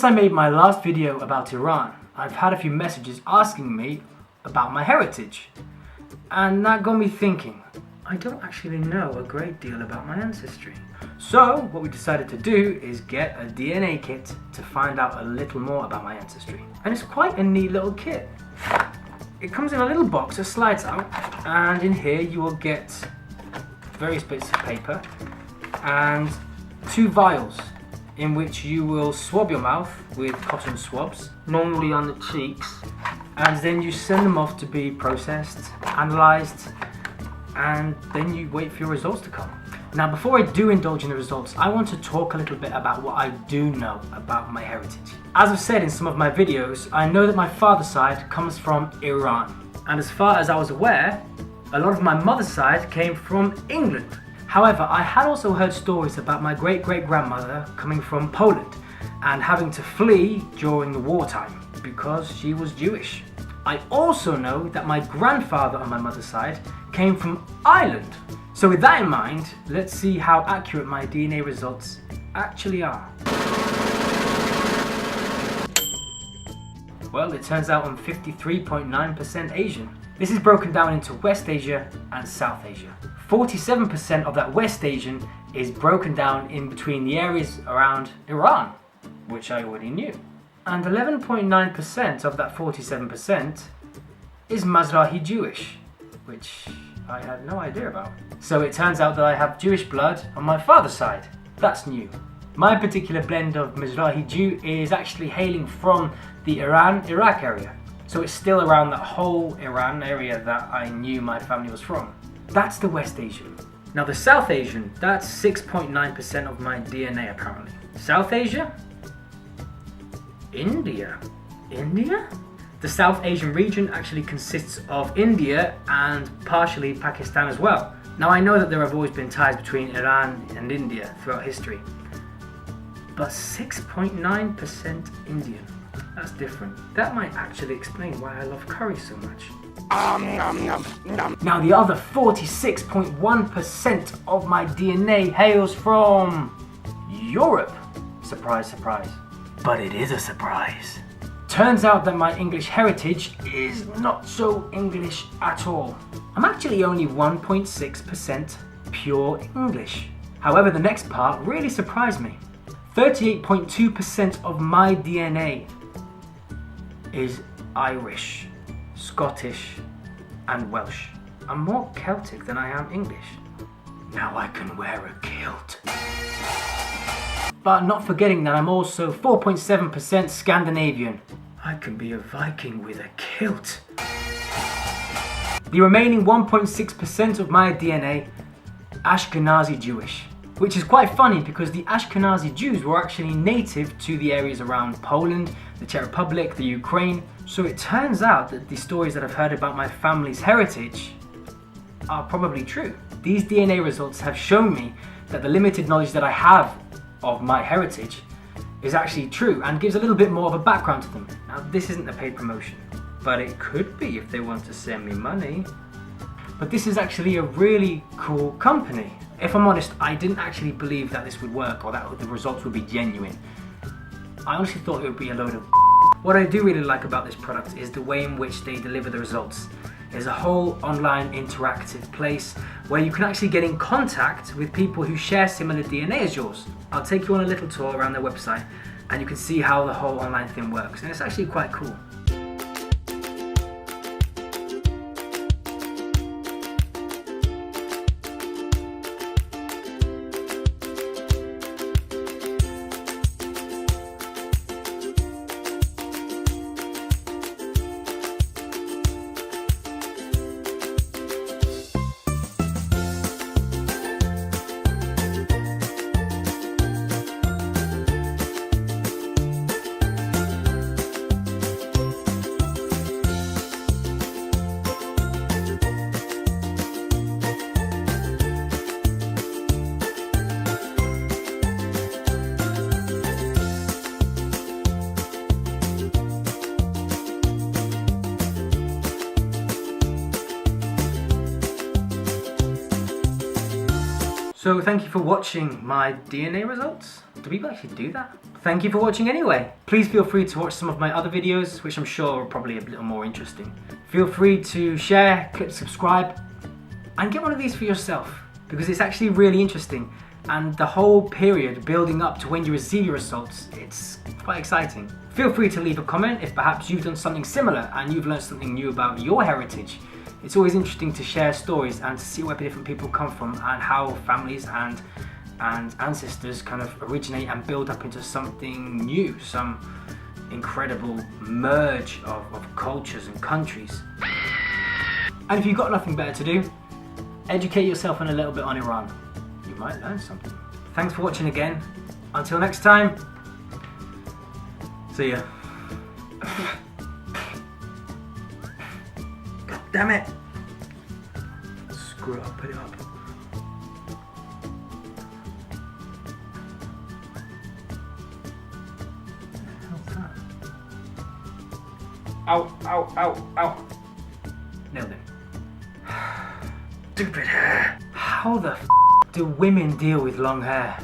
I made my last video about Iran, I've had a few messages asking me about my heritage. And that got me thinking, I don't actually know a great deal about my ancestry. So what we decided to do is get a DNA kit to find out a little more about my ancestry. And it's quite a neat little kit. It comes in a little box that slides out, and in here you will get various bits of paper and 2 vials in which you will swab your mouth with cotton swabs, normally on the cheeks, and then you send them off to be processed, analysed, and then you wait for your results to come. Now before I do indulge in the results, I want to talk a little bit about what I do know about my heritage. As I've said in some of my videos, I know that my father's side comes from Iran, and as far as I was aware, a lot of my mother's side came from England. However, I had also heard stories about my great-great-grandmother coming from Poland and having to flee during the wartime because she was Jewish. I also know that my grandfather on my mother's side came from Ireland. So with that in mind, let's see how accurate my DNA results actually are. Well, it turns out I'm 53.9% Asian. This is broken down into West Asia and South Asia. 47% of that West Asian is broken down in between the areas around Iran, which I already knew. And 11.9% of that 47% is Mizrahi Jewish, which I had no idea about. So it turns out that I have Jewish blood on my father's side. That's new. My particular blend of Mizrahi Jew is actually hailing from the Iran-Iraq area. So it's still around that whole Iran area that I knew my family was from. That's the West Asian. Now the South Asian, that's 6.9% of my DNA apparently. South Asia? India. India? The South Asian region actually consists of India and partially Pakistan as well. Now I know that there have always been ties between Iran and India throughout history, but 6.9% Indian. That's different. That might actually explain why I love curry so much. Now the other 46.1% of my DNA hails from Europe. Surprise, surprise. But it is a surprise. Turns out that my English heritage is not so English at all. I'm actually only 1.6% pure English. However, the next part really surprised me. 38.2% of my DNA is Irish, Scottish, and Welsh. I'm more Celtic than I am English. Now I can wear a kilt. But not forgetting that I'm also 4.7% Scandinavian. I can be a Viking with a kilt. The remaining 1.6% of my DNA, Ashkenazi Jewish. Which is quite funny because the Ashkenazi Jews were actually native to the areas around Poland, the Czech Republic, the Ukraine. So it turns out that the stories that I've heard about my family's heritage are probably true. These DNA results have shown me that the limited knowledge that I have of my heritage is actually true and gives a little bit more of a background to them. Now this isn't a paid promotion, but it could be if they want to send me money. But this is actually a really cool company. If I'm honest, I didn't actually believe that this would work or that the results would be genuine. I honestly thought it would be a load of What I do really like about this product is the way in which they deliver the results. There's a whole online interactive place where you can actually get in contact with people who share similar DNA as yours. I'll take you on a little tour around their website and you can see how the whole online thing works, and it's actually quite cool. So thank you for watching my DNA results. Do people actually do that? thank you for watching anyway. Please feel free to watch some of my other videos, which I'm sure are probably a little more interesting. Feel free to share, click subscribe, and get one of these for yourself, because it's actually really interesting. And the whole period building up to when you receive your results, it's quite exciting. Feel free to leave a comment if perhaps you've done something similar and you've learned something new about your heritage. It's always interesting to share stories and to see where different people come from and how families and ancestors kind of originate and build up into something new, some incredible merge of cultures and countries. And if you've got nothing better to do, educate yourself a little bit on Iran. You might learn something. Thanks for watching again. Until next time, see ya. God damn it! Screw it up, put it up. Ow, ow, ow, ow. Nailed it. Stupid hair. How the f do women deal with long hair?